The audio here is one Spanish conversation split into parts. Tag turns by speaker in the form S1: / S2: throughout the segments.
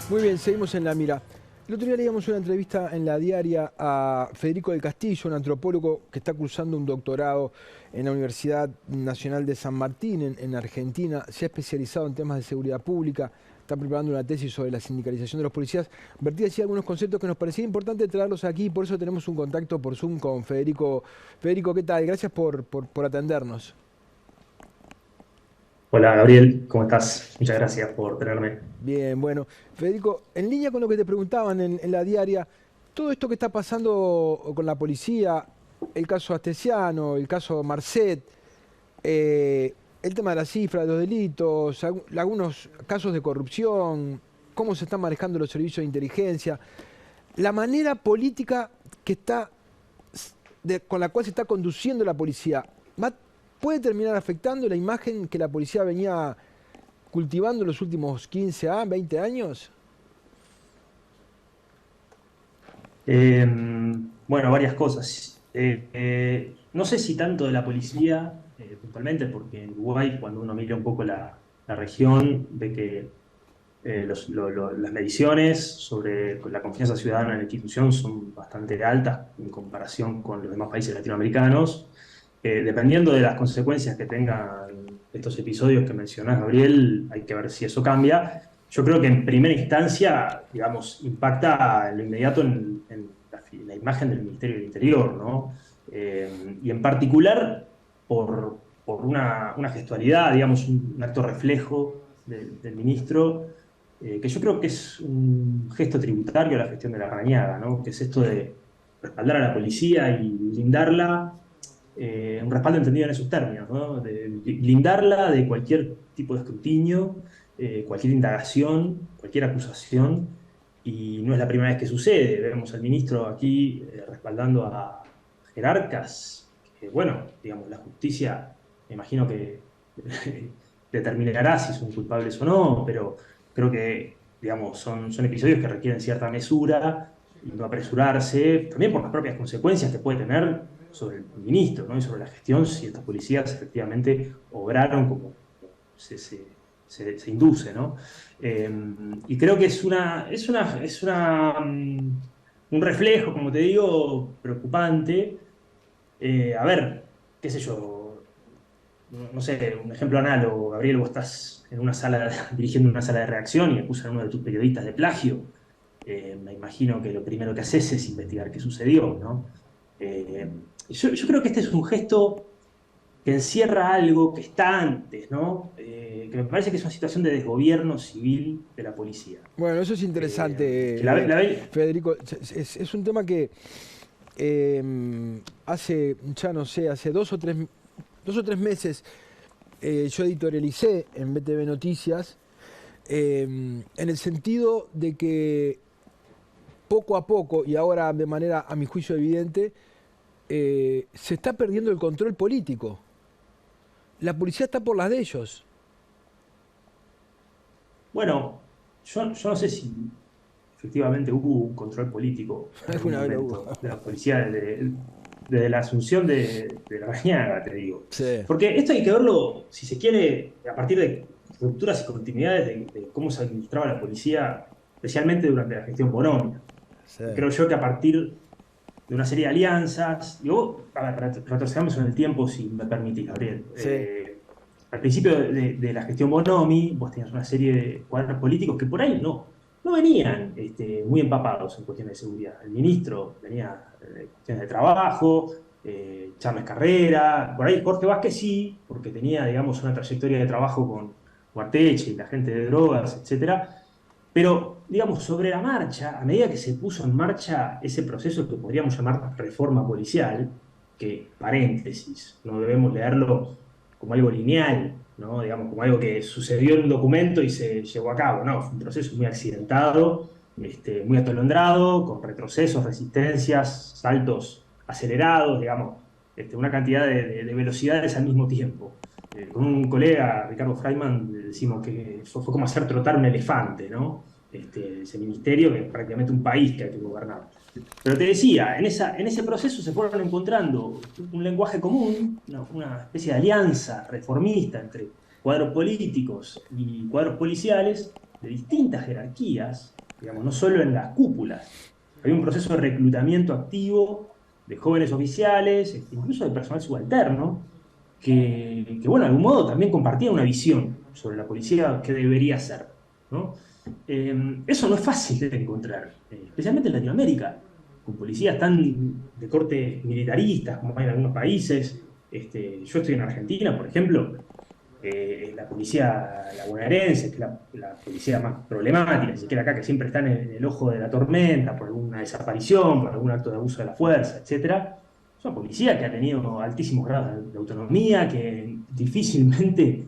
S1: Muy bien, seguimos en La Mira. El otro día leíamos una entrevista en La Diaria a Federico del Castillo, un antropólogo que está cursando un doctorado en la Universidad Nacional de San Martín, en Argentina. Se ha especializado en temas de seguridad pública, está preparando una tesis sobre la sindicalización de los policías. Vertía así algunos conceptos que nos parecía importante traerlos aquí, por eso tenemos un contacto por Zoom con Federico. Federico, ¿qué tal? Gracias por atendernos.
S2: Hola Gabriel, ¿cómo estás? Muchas gracias por tenerme.
S1: Bien, bueno. Federico, en línea con lo que te preguntaban en La Diaria, todo esto que está pasando con la policía, el caso Astesiano, el caso Marcet, el tema de las cifras, de los delitos, algunos casos de corrupción, cómo se están manejando los servicios de inteligencia, la manera política que está, con la cual se está conduciendo la policía, ¿puede terminar afectando la imagen que la policía venía cultivando en los últimos 15 a 20 años?
S2: Eh, bueno, varias cosas. No sé si tanto de la policía, puntualmente, porque en Uruguay, cuando uno mira un poco la región, ve que las mediciones sobre la confianza ciudadana en la institución son bastante altas en comparación con los demás países latinoamericanos. Dependiendo de las consecuencias que tengan estos episodios que mencionás, Gabriel, hay que ver si eso cambia. Yo creo que en primera instancia, digamos, impacta en lo inmediato en la imagen del Ministerio del Interior, ¿no? Y en particular por una gestualidad, digamos, un acto reflejo del ministro, que yo creo que es un gesto tributario a la gestión de la Rañaga, ¿no? Que es esto de respaldar a la policía y blindarla, un respaldo entendido en esos términos, ¿no? De blindarla de cualquier tipo de escrutinio, cualquier indagación, cualquier acusación, y no es la primera vez que sucede. Vemos al ministro aquí respaldando a jerarcas, que bueno, digamos, la justicia, me imagino que determinará si son culpables o no, pero creo que, digamos, son episodios que requieren cierta mesura y no apresurarse, también por las propias consecuencias que puede tener sobre el ministro, ¿no? Y sobre la gestión, si estos policías efectivamente obraron como se induce, ¿no? Eh, y creo que un reflejo, como te digo, preocupante. A ver, qué sé yo, no sé, un ejemplo análogo, Gabriel, vos estás en una sala, dirigiendo una sala de reacción y acusan a uno de tus periodistas de plagio. Me imagino que lo primero que haces es investigar qué sucedió, ¿no? Yo creo que este es un gesto que encierra algo que está antes, ¿no? Que me parece que es una situación de desgobierno civil de la policía.
S1: Bueno, eso es
S2: Que
S1: interesante,
S2: la
S1: Federico. Es un tema que hace, ya no sé, hace 2 o 3 meses yo editorialicé en BTV Noticias, en el sentido de que poco a poco, y ahora de manera a mi juicio evidente, se está perdiendo el control político. La policía está por las de ellos.
S2: bueno, yo no sé si efectivamente hubo un control político en algún
S1: Alguna vez lo hubo.
S2: momento de la policía desde la asunción de la Rañaga, te digo.
S1: Sí,
S2: Porque esto hay que verlo, si se quiere, a partir de rupturas y continuidades de cómo se administraba la policía, especialmente durante la gestión Bonomi.
S1: sí,
S2: Y creo yo que a partir de una serie de alianzas, digo, a ver, retrocedamos en el tiempo, si me permitís, Gabriel.
S1: sí.
S2: Al principio de la gestión Bonomi, vos tenías una serie de cuadros políticos que por ahí no venían muy empapados en cuestiones de seguridad. El ministro venía de cuestiones de trabajo, Charles Carrera, por ahí Jorge Vázquez sí, porque tenía, digamos, una trayectoria de trabajo con Guarteche y la gente de drogas, etcétera. Pero, digamos, sobre la marcha, a medida que se puso en marcha ese proceso que podríamos llamar reforma policial, que, paréntesis, no debemos leerlo como algo lineal, ¿no? Digamos, como algo que sucedió en un documento y se llevó a cabo, ¿no? Fue un proceso muy accidentado, muy atolondrado, con retrocesos, resistencias, saltos acelerados, digamos, una cantidad de velocidades al mismo tiempo. Con un colega, Ricardo Freiman, le decimos que fue como hacer trotar un elefante, ¿no? Ese ministerio que es prácticamente un país que hay que gobernar. Pero te decía, en ese proceso se fueron encontrando un lenguaje común, una especie de alianza reformista entre cuadros políticos y cuadros policiales, de distintas jerarquías, digamos, no solo en las cúpulas. Había un proceso de reclutamiento activo de jóvenes oficiales, incluso de personal subalterno, bueno, de algún modo también compartía una visión sobre la policía que debería ser, ¿no? Eso no es fácil de encontrar, especialmente en Latinoamérica, con policías tan de corte militaristas como hay en algunos países. Yo estoy en Argentina, por ejemplo, la policía bonaerense, que es la policía más problemática, ni siquiera acá, que siempre está en el ojo de la tormenta por alguna desaparición, por algún acto de abuso de la fuerza, etcétera. Es una policía que ha tenido altísimos grados de autonomía, que difícilmente,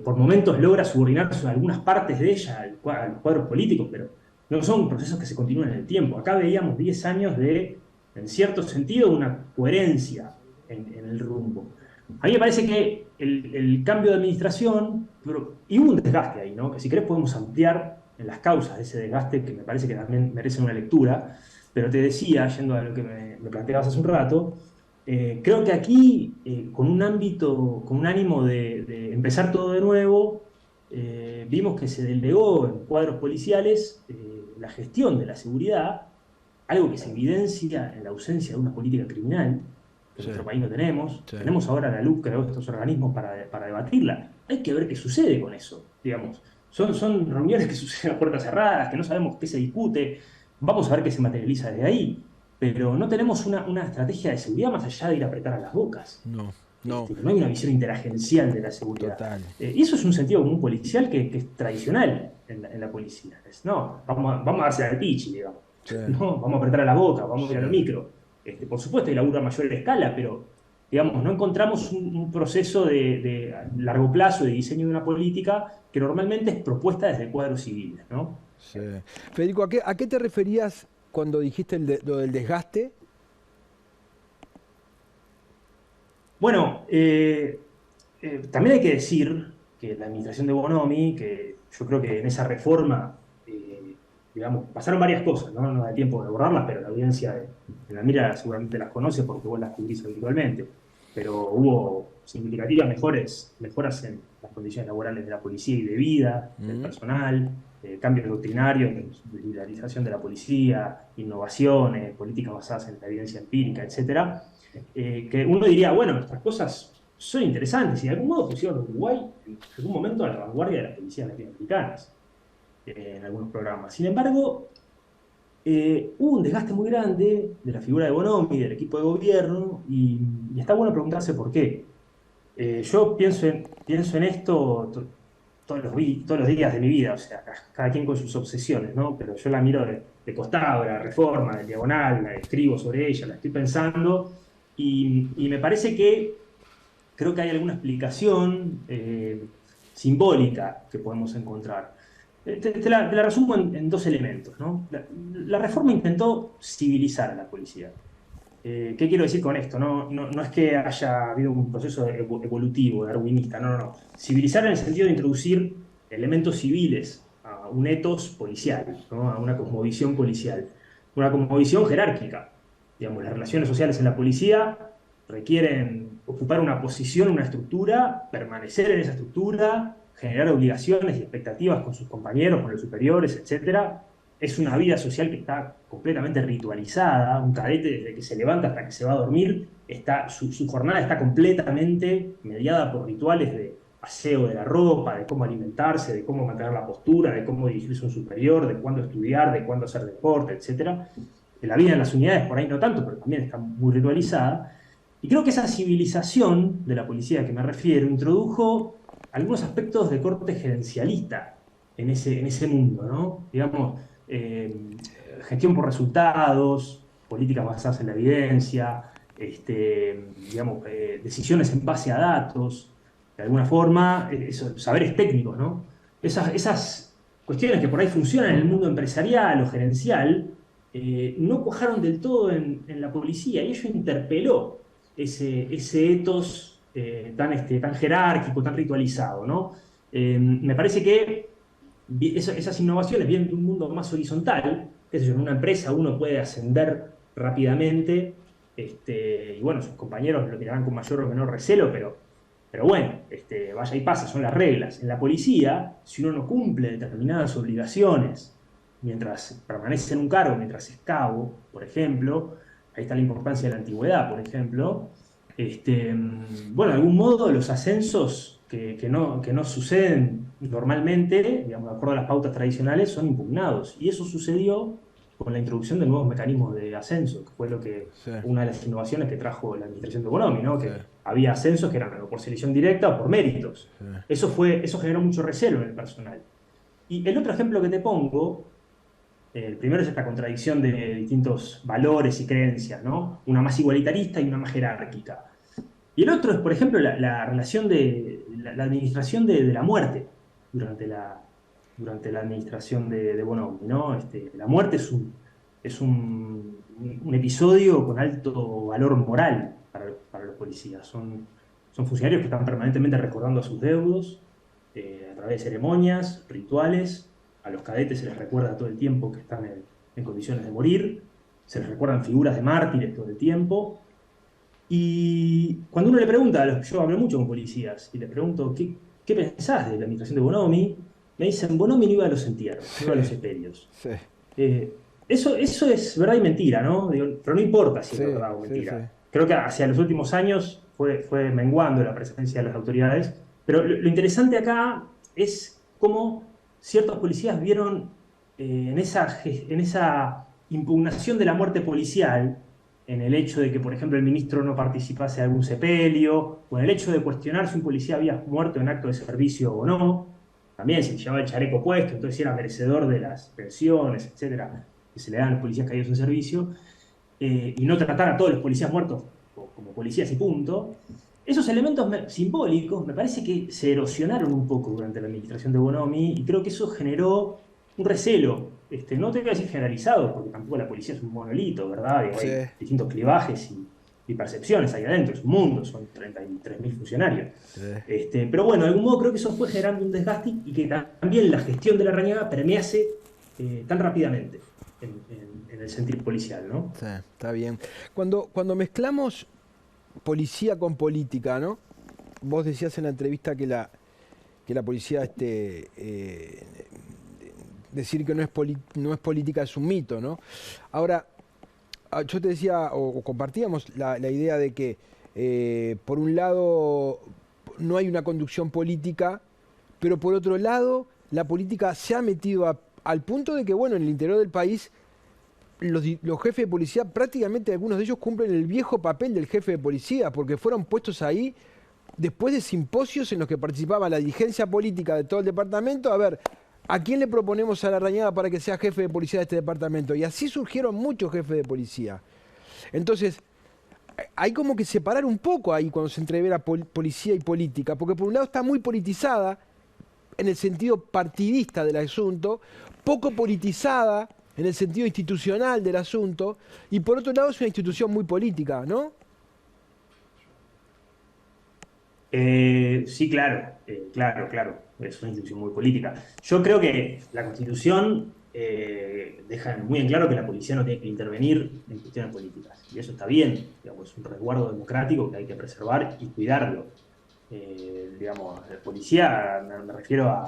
S2: por momentos, logra subordinarse a algunas partes de ella a los cuadros políticos, pero no son procesos que se continúan en el tiempo. Acá veíamos 10 años de, en cierto sentido, una coherencia en el rumbo. A mí me parece que el cambio de administración, y hubo un desgaste ahí, ¿no? Que si querés podemos ampliar en las causas de ese desgaste, que me parece que también merecen una lectura, pero te decía, yendo a lo que me planteabas hace un rato, creo que aquí, con un ámbito, con un ánimo de empezar todo de nuevo, vimos que se delegó en cuadros policiales la gestión de la seguridad, algo que se evidencia en la ausencia de una política criminal, que en
S1: Sí,
S2: nuestro país no tenemos.
S1: sí.
S2: Tenemos ahora a la luz, creo, estos organismos para debatirla. Hay que ver qué sucede con eso, digamos. Son reuniones que suceden a puertas cerradas, que no sabemos qué se discute. Vamos a ver qué se materializa desde ahí. Pero no tenemos una estrategia de seguridad más allá de ir a apretar a las bocas.
S1: No, no,
S2: No hay una visión interagencial de la seguridad.
S1: total.
S2: Y eso es un sentido común policial que es tradicional en la policía. No, vamos a darse al pichi, digamos.
S1: Sí,
S2: No, vamos a apretar a la boca, vamos a ir a lo
S1: sí.
S2: micro. Por supuesto, hay laburo a mayor escala, pero digamos, no encontramos un proceso de largo plazo de diseño de una política que normalmente es propuesta desde cuadros civiles, ¿no?
S1: Sí. Federico, a qué te referías cuando dijiste lo del desgaste?
S2: Bueno, también hay que decir que la administración de Bonomi, que yo creo que en esa reforma, digamos, pasaron varias cosas, ¿no? No da tiempo de abordarlas, pero la audiencia de la mira seguramente las conoce porque vos las cubrís habitualmente. Pero hubo significativas mejoras en las condiciones laborales de la policía y de vida, del
S1: Mm,
S2: personal, cambios doctrinarios, militarización de la policía, innovaciones, políticas basadas en la evidencia empírica, etcétera, que uno diría, bueno, estas cosas son interesantes y de algún modo pusieron a Uruguay en algún momento a la vanguardia de las policías latinoamericanas en algunos programas. Sin embargo, hubo un desgaste muy grande de la figura de Bonomi, del equipo de gobierno, y está bueno preguntarse por qué. Yo pienso en esto todos los días de mi vida, o sea, cada quien con sus obsesiones, ¿no? Pero yo la miro de costado, de la reforma, de diagonal, la escribo sobre ella, la estoy pensando, y me parece que creo que hay alguna explicación simbólica que podemos encontrar. Te la resumo en dos elementos, ¿no? La reforma intentó civilizar a la policía. ¿Qué quiero decir con esto? No es que haya habido un proceso evolutivo, darwinista, no. Civilizar en el sentido de introducir elementos civiles a un etos policial, ¿no? A una cosmovisión policial, una cosmovisión jerárquica. Digamos, las relaciones sociales en la policía requieren ocupar una posición, una estructura, permanecer en esa estructura, generar obligaciones y expectativas con sus compañeros, con los superiores, etcétera. Es una vida social que está completamente ritualizada. Un cadete, desde que se levanta hasta que se va a dormir, su jornada está completamente mediada por rituales de aseo de la ropa, de cómo alimentarse, de cómo mantener la postura, de cómo dirigirse a un superior, de cuándo estudiar, de cuándo hacer deporte, etc. La vida en las unidades por ahí no tanto, pero también está muy ritualizada. Y creo que esa civilización de la policía a que me refiero introdujo algunos aspectos de corte gerencialista en ese mundo, ¿no? Digamos, gestión por resultados, políticas basadas en la evidencia, digamos, decisiones en base a datos, de alguna forma, saberes técnicos, ¿no? Esas cuestiones que por ahí funcionan en el mundo empresarial o gerencial, no cuajaron del todo en la policía y ello interpeló ese ethos tan jerárquico, tan ritualizado, ¿no? Me parece que esas innovaciones vienen de un mundo más horizontal, qué sé yo, en una empresa uno puede ascender rápidamente, y bueno, sus compañeros lo mirarán con mayor o menor recelo, pero Pero bueno, vaya y pasa, son las reglas. En la policía, si uno no cumple determinadas obligaciones mientras permanece en un cargo, mientras es cabo, por ejemplo, ahí está la importancia de la antigüedad, por ejemplo, bueno, de algún modo los ascensos que no suceden normalmente, digamos, de acuerdo a las pautas tradicionales, son impugnados. Y eso sucedió con la introducción de nuevos mecanismos de ascenso, que fue
S1: Sí,
S2: una de las innovaciones que trajo la administración de Bonomi, ¿no?
S1: sí,
S2: Que había ascensos que eran o por selección directa o por méritos.
S1: sí,
S2: Eso generó mucho recelo en el personal. Y el otro ejemplo que te pongo, el primero es esta contradicción de distintos valores y creencias, ¿no? Una más igualitarista y una más jerárquica. Y el otro es, por ejemplo, la relación de la administración de la muerte durante durante la administración de Bonomi, ¿no? La muerte es un episodio con alto valor moral para los policías. Son funcionarios que están permanentemente recordando a sus deudos a través de ceremonias, rituales. A los cadetes se les recuerda todo el tiempo que están en condiciones de morir. Se les recuerdan figuras de mártires todo el tiempo. Y cuando uno le pregunta, yo hablo mucho con policías y les pregunto, ¿qué pensás de la administración de Bonomi? Me dicen, Bonomi no iba a los entierros, no iba a los sepelios.
S1: sí,
S2: Eso es verdad y mentira, ¿no? Digo, pero no importa si es
S1: sí,
S2: verdad o
S1: sí, sí.
S2: mentira. Creo que hacia los últimos años fue menguando la presencia de las autoridades, pero lo interesante acá es cómo ciertos policías vieron en esa impugnación de la muerte policial, en el hecho de que, por ejemplo, el ministro no participase de algún sepelio, o en el hecho de cuestionar si un policía había muerto en acto de servicio o no, también si llevaba el chaleco puesto, entonces si era merecedor de las pensiones, etcétera, que se le dan a los policías caídos en servicio, y no tratar a todos los policías muertos como policías y punto. Esos elementos simbólicos me parece que se erosionaron un poco durante la administración de Bonomi y creo que eso generó un recelo. No te voy a decir generalizado, porque tampoco la policía es un monolito, ¿verdad? Digo,
S1: Sí,
S2: hay distintos clivajes y percepciones ahí adentro, es un mundo, son 33.000 funcionarios.
S1: sí.
S2: Pero bueno, de algún modo creo que eso fue generando un desgaste y que también la gestión de la Larrañaga permease tan rápidamente en el sentir policial, ¿no?
S1: Sí, está bien. Cuando mezclamos policía con política, ¿no? Vos decías en la entrevista que la policía, decir que no es política es un mito, ¿no? Ahora, yo te decía, o compartíamos la idea de que, por un lado, no hay una conducción política, pero por otro lado, la política se ha metido al punto de que, bueno, en el interior del país, los jefes de policía, prácticamente algunos de ellos cumplen el viejo papel del jefe de policía, porque fueron puestos ahí después de simposios en los que participaba la dirigencia política de todo el departamento. A ver, ¿a quién le proponemos a Larrañaga para que sea jefe de policía de este departamento? Y así surgieron muchos jefes de policía. Entonces, hay como que separar un poco ahí cuando se entrevera policía y política, porque por un lado está muy politizada en el sentido partidista del asunto, poco politizada en el sentido institucional del asunto, y por otro lado es una institución muy política, ¿no?
S2: Sí, claro, claro, es una institución muy política. Yo creo que la Constitución deja muy en claro que la policía no tiene que intervenir en cuestiones políticas, y eso está bien, digamos, es un resguardo democrático que hay que preservar y cuidarlo. Digamos, policía, me refiero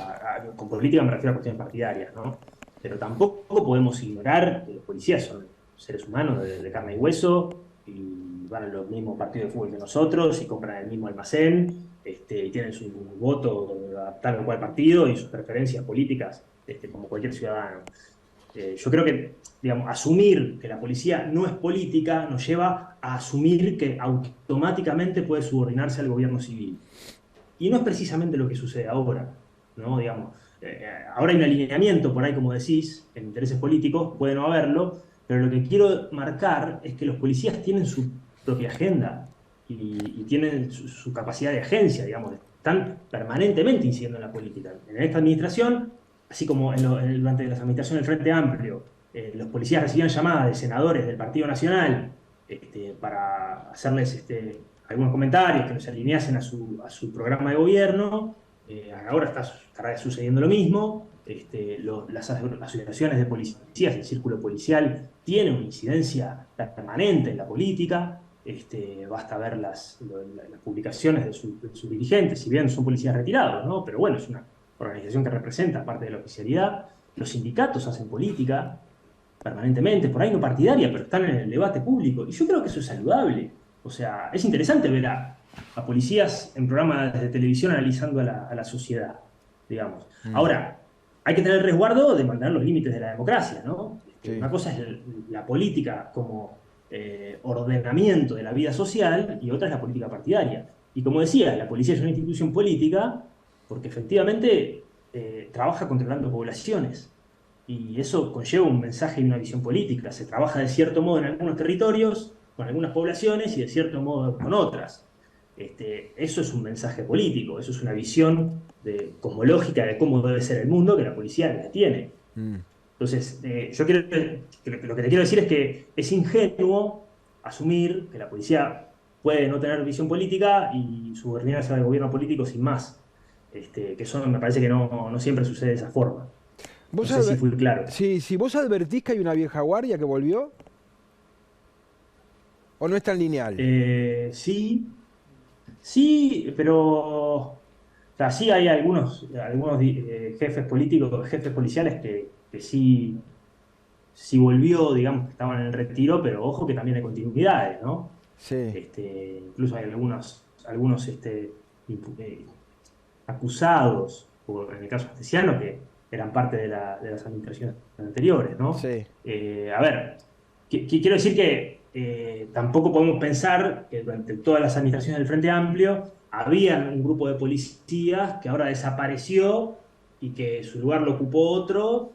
S2: con política me refiero a cuestiones partidarias, ¿no? Pero tampoco podemos ignorar que los policías son seres humanos de carne y hueso, y van a los mismos partidos de fútbol que nosotros y compran el mismo almacén, y tienen su voto a tal o cual partido y sus preferencias políticas, como cualquier ciudadano. Yo creo que, digamos, asumir que la policía no es política nos lleva a asumir que automáticamente puede subordinarse al gobierno civil. Y no es precisamente lo que sucede ahora, ¿no? Digamos, ahora hay un alineamiento por ahí, como decís, en intereses políticos, puede no haberlo, pero lo que quiero marcar es que los policías tienen su propia agenda y tienen su capacidad de agencia, digamos, están permanentemente incidiendo en la política. En esta administración, así como durante las administraciones del Frente Amplio, los policías recibían llamadas de senadores del Partido Nacional para hacerles algunos comentarios que no se alineasen a su programa de gobierno. Ahora estará sucediendo lo mismo. Las asociaciones de policías, el círculo policial, tiene una incidencia permanente en la política. basta ver las publicaciones de sus dirigentes, si bien son policías retirados, ¿no? Pero bueno, es una organización que representa parte de la oficialidad. Los sindicatos hacen política permanentemente, por ahí no partidaria, pero están en el debate público. Y yo creo que eso es saludable. O sea, es interesante ver a policías en programas de televisión analizando a la sociedad, digamos. Ahora, hay que tener el resguardo de mantener los límites de la democracia, ¿no?
S1: Sí.
S2: Una cosa es la política como ordenamiento de la vida social y otra es la política partidaria. Y como decía, la policía es una institución política porque efectivamente trabaja controlando poblaciones. Y eso conlleva un mensaje y una visión política. Se trabaja de cierto modo en algunos territorios, con algunas poblaciones, y de cierto modo con otras. Eso es un mensaje político, eso es una visión cosmológica de cómo debe ser el mundo que la policía la tiene. Entonces, yo lo que te quiero decir es que es ingenuo asumir que la policía puede no tener visión política y subordinarse al gobierno político sin más. Que eso me parece que no siempre sucede de esa forma. No sé si fui claro.
S1: Si vos advertís que hay una vieja guardia que volvió, ¿o no es tan lineal?
S2: Sí, sí, pero o sea, sí hay algunos jefes políticos, jefes policiales que sí volvió, digamos, que estaban en el retiro, pero ojo que también hay continuidades, ¿no?
S1: Sí.
S2: Incluso hay algunos acusados, en el caso astesiano, que eran parte de las administraciones anteriores, ¿no?
S1: Sí.
S2: A ver, quiero decir que tampoco podemos pensar que durante todas las administraciones del Frente Amplio había un grupo de policías que ahora desapareció y que su lugar lo ocupó otro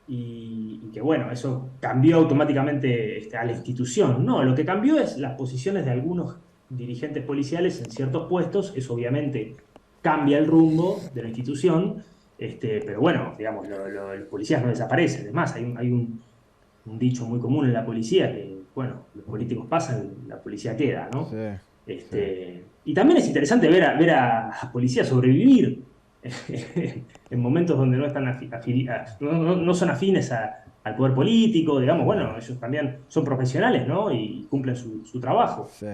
S2: y que bueno, eso cambió automáticamente a la institución. No, lo que cambió es las posiciones de algunos dirigentes policiales en ciertos puestos, eso obviamente cambia el rumbo de la institución, pero bueno, digamos, los policías no desaparecen. Además, hay un dicho muy común en la policía que, bueno, los políticos pasan, la policía queda, ¿no?
S1: Sí.
S2: Y también es interesante ver a policías sobrevivir en momentos donde no están no son afines al poder político, digamos, bueno, ellos también son profesionales, ¿no? Y cumplen su trabajo.
S1: Sí.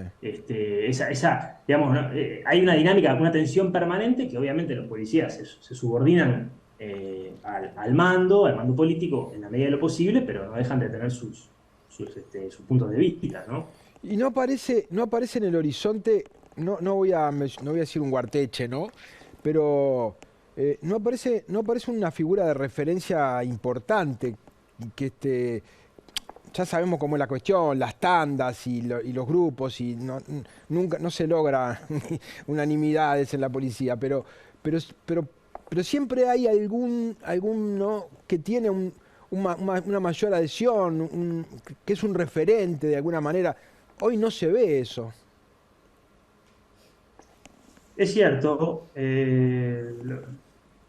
S2: Digamos, ¿no? Hay una dinámica, una tensión permanente que obviamente los policías se subordinan al mando político en la medida de lo posible, pero no dejan de tener sus puntos de vista, ¿no?
S1: Y no aparece en el horizonte, no voy a decir un Guarteche, ¿no? Pero no aparece una figura de referencia importante que ya sabemos cómo es la cuestión, las tandas y los grupos, y nunca no se logra unanimidades en la policía, pero siempre hay algún ¿no? que tiene una mayor adhesión, que es un referente de alguna manera. Hoy no se ve eso.
S2: Es cierto,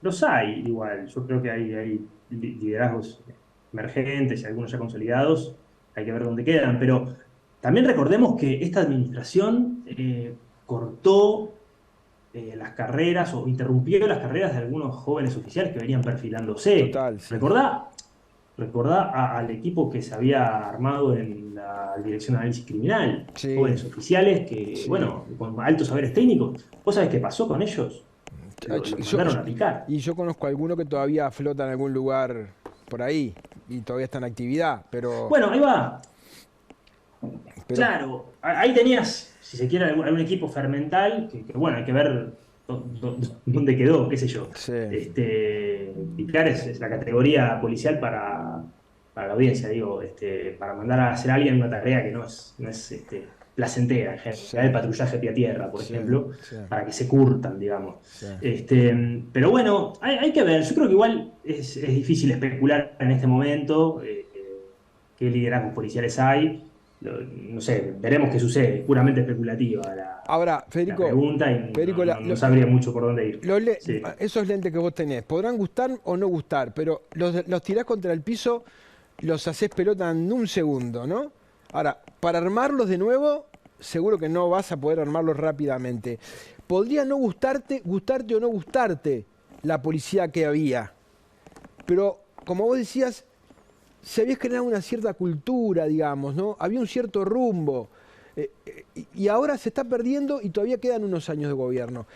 S2: los hay igual. Yo creo que hay liderazgos emergentes y algunos ya consolidados. Hay que ver dónde quedan. Pero también recordemos que esta administración cortó las carreras o interrumpió las carreras de algunos jóvenes oficiales que venían perfilándose.
S1: Total, sí.
S2: Recordá al equipo que se había armado en la Dirección de Análisis Criminal,
S1: Sí.
S2: jóvenes oficiales que,
S1: Sí.
S2: bueno, con altos saberes técnicos. ¿Vos sabés qué pasó con ellos? Los mandaron a picar.
S1: Y yo conozco a alguno que todavía flota en algún lugar por ahí y todavía está en actividad, pero...
S2: Bueno, ahí va. Claro, ahí tenías, si se quiere, algún equipo fermental, que bueno, hay que ver dónde quedó, qué sé yo.
S1: Sí.
S2: Picar es la categoría policial para la audiencia, digo, para mandar a hacer a alguien una tarea que no es placentera, en general,
S1: Sí.
S2: el patrullaje pie a tierra, por
S1: Sí,
S2: ejemplo,
S1: sí.
S2: para que se curtan, digamos.
S1: Sí.
S2: Pero bueno, hay que ver, yo creo que igual es difícil especular en este momento qué liderazgos policiales hay. No sé, veremos qué sucede, es puramente especulativa
S1: Ahora,
S2: la
S1: Federico,
S2: pregunta y
S1: Federico,
S2: no sabría mucho por dónde ir. Sí.
S1: esos lentes que vos tenés, podrán gustar o no gustar, pero los tirás contra el piso, los hacés pelota en un segundo, ¿no? Ahora, para armarlos de nuevo, seguro que no vas a poder armarlos rápidamente. Podría no gustarte o no gustarte la policía que había, pero como vos decías, se había generado una cierta cultura, digamos, ¿no? Había un cierto rumbo. y ahora se está perdiendo y todavía quedan unos años de gobierno.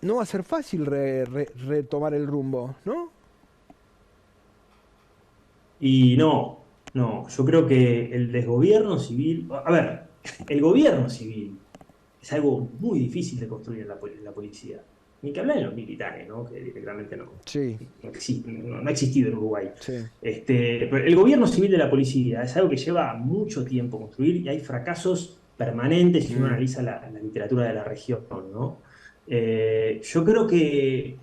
S1: No va a ser fácil retomar el rumbo, ¿no?
S2: Y no, yo creo que el desgobierno civil, a ver, el gobierno civil es algo muy difícil de construir en la policía. Ni que hablar en los militares, ¿no? Que directamente
S1: Sí,
S2: no ha existido en Uruguay.
S1: sí.
S2: Pero el gobierno civil de la policía es algo que lleva mucho tiempo construir y hay fracasos permanentes si uno
S1: Mm,
S2: analiza la literatura de la región, ¿no? Yo creo que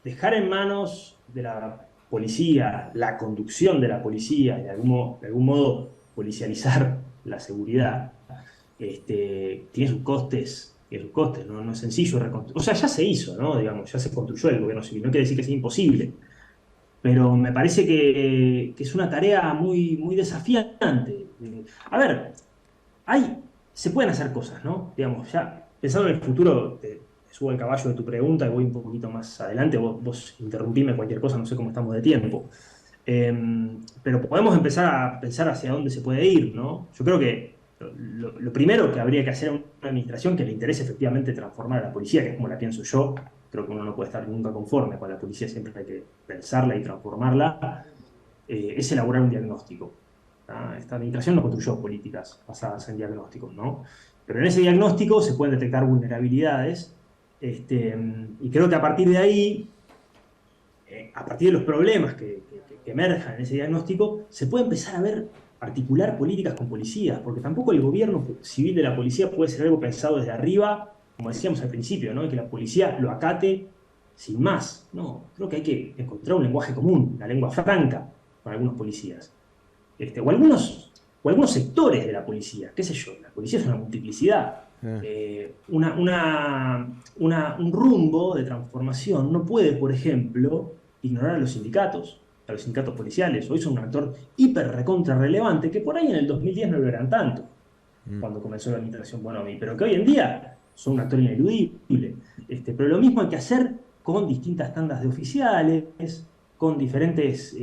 S2: dejar en manos de la policía la conducción de la policía y de algún modo policializar la seguridad, tiene sus costes, ¿no? No es sencillo reconstruir. O sea, ya se hizo, ¿no? Digamos, ya se construyó el gobierno civil. No quiere decir que sea imposible, pero me parece que es una tarea muy, muy desafiante. A ver, se pueden hacer cosas, ¿no? Digamos, ya pensando en el futuro, te subo al caballo de tu pregunta y voy un poquito más adelante. Vos interrumpime cualquier cosa, no sé cómo estamos de tiempo. Eh, pero podemos empezar a pensar hacia dónde se puede ir, ¿no? Yo creo que lo primero que habría que hacer a una administración que le interese efectivamente transformar a la policía, que es como la pienso yo, creo que uno no puede estar nunca conforme con la policía, siempre hay que pensarla y transformarla, es elaborar un diagnóstico. Esta administración no construyó políticas basadas en diagnósticos, ¿no? Pero en ese diagnóstico se pueden detectar vulnerabilidades, y creo que a partir de ahí, a partir de los problemas que emerjan en ese diagnóstico, se puede empezar a ver, articular políticas con policías, porque tampoco el gobierno civil de la policía puede ser algo pensado desde arriba, como decíamos al principio, ¿no? Y que la policía lo acate sin más. No, creo que hay que encontrar un lenguaje común, una lengua franca con algunos policías. O algunos sectores de la policía, qué sé yo, la policía es una multiplicidad.
S1: eh,
S2: Un rumbo de transformación no puede, por ejemplo, ignorar a los sindicatos policiales. Hoy son un actor hiper recontra relevante que por ahí en el 2010 no lo eran tanto,
S1: mm,
S2: cuando comenzó la administración Bonomi, pero que hoy en día son un actor ineludible. Pero lo mismo hay que hacer con distintas tandas de oficiales, con diferentes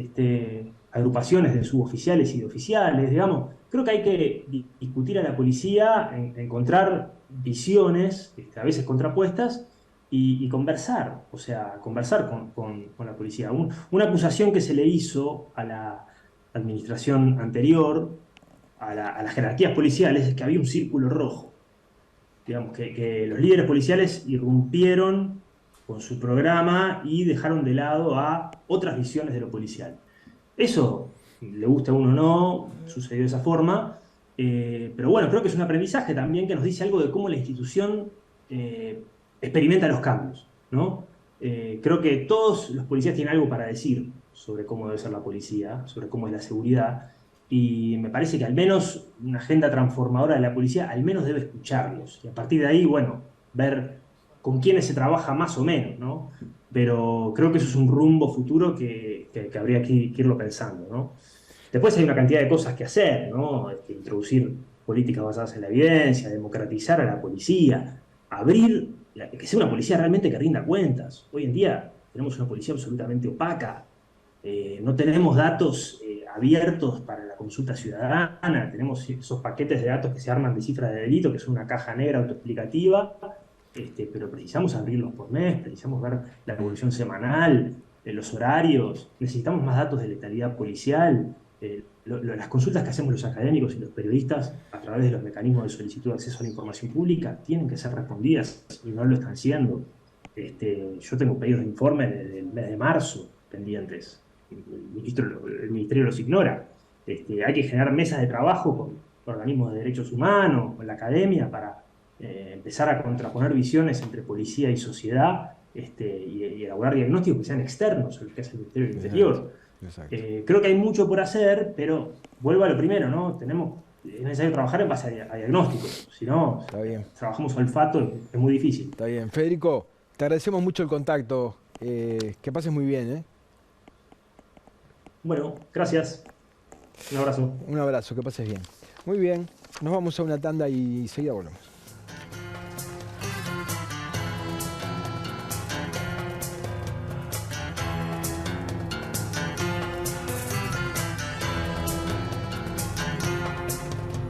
S2: agrupaciones de suboficiales y de oficiales, digamos. Creo que hay que discutir a la policía, encontrar visiones, a veces contrapuestas, y conversar, o sea, conversar con la policía. Una acusación que se le hizo a la administración anterior, a las jerarquías policiales, es que había un círculo rojo. Digamos, que los líderes policiales irrumpieron con su programa y dejaron de lado a otras visiones de lo policial. Eso, le gusta a uno o no, sucedió de esa forma, pero bueno, creo que es un aprendizaje también que nos dice algo de cómo la institución experimenta los cambios, ¿no? Creo que todos los policías tienen algo para decir sobre cómo debe ser la policía, sobre cómo es la seguridad, y me parece que al menos una agenda transformadora de la policía al menos debe escucharlos, y a partir de ahí, bueno, ver con quiénes se trabaja más o menos, ¿no? Pero creo que eso es un rumbo futuro que habría que irlo pensando, ¿no? Después hay una cantidad de cosas que hacer, ¿no? Introducir políticas basadas en la evidencia, democratizar a la policía, que sea una policía realmente que rinda cuentas. Hoy en día tenemos una policía absolutamente opaca, no tenemos datos abiertos para la consulta ciudadana, tenemos esos paquetes de datos que se arman de cifras de delito, que son una caja negra autoexplicativa, pero precisamos abrirlos por mes, precisamos ver la evolución semanal, los horarios, necesitamos más datos de letalidad policial. Las consultas que hacemos los académicos y los periodistas a través de los mecanismos de solicitud de acceso a la información pública tienen que ser respondidas y no lo están siendo. Yo tengo pedidos de informe desde el mes de marzo pendientes. El ministerio los ignora. Hay que generar mesas de trabajo con organismos de derechos humanos, con la academia, para empezar a contraponer visiones entre policía y sociedad, y elaborar diagnósticos que sean externos a lo que hace el Ministerio del
S1: exacto,
S2: Interior.
S1: exacto.
S2: Creo que hay mucho por hacer, pero vuelvo a lo primero, ¿no? Es necesario trabajar en base a diagnósticos, si no,
S1: Está bien,
S2: trabajamos olfato, es muy difícil.
S1: está bien. Federico, te agradecemos mucho el contacto. Que pases muy bien, ¿eh?
S2: Bueno, gracias. Un abrazo.
S1: Un abrazo, que pases bien. Muy bien, nos vamos a una tanda y seguida volvemos.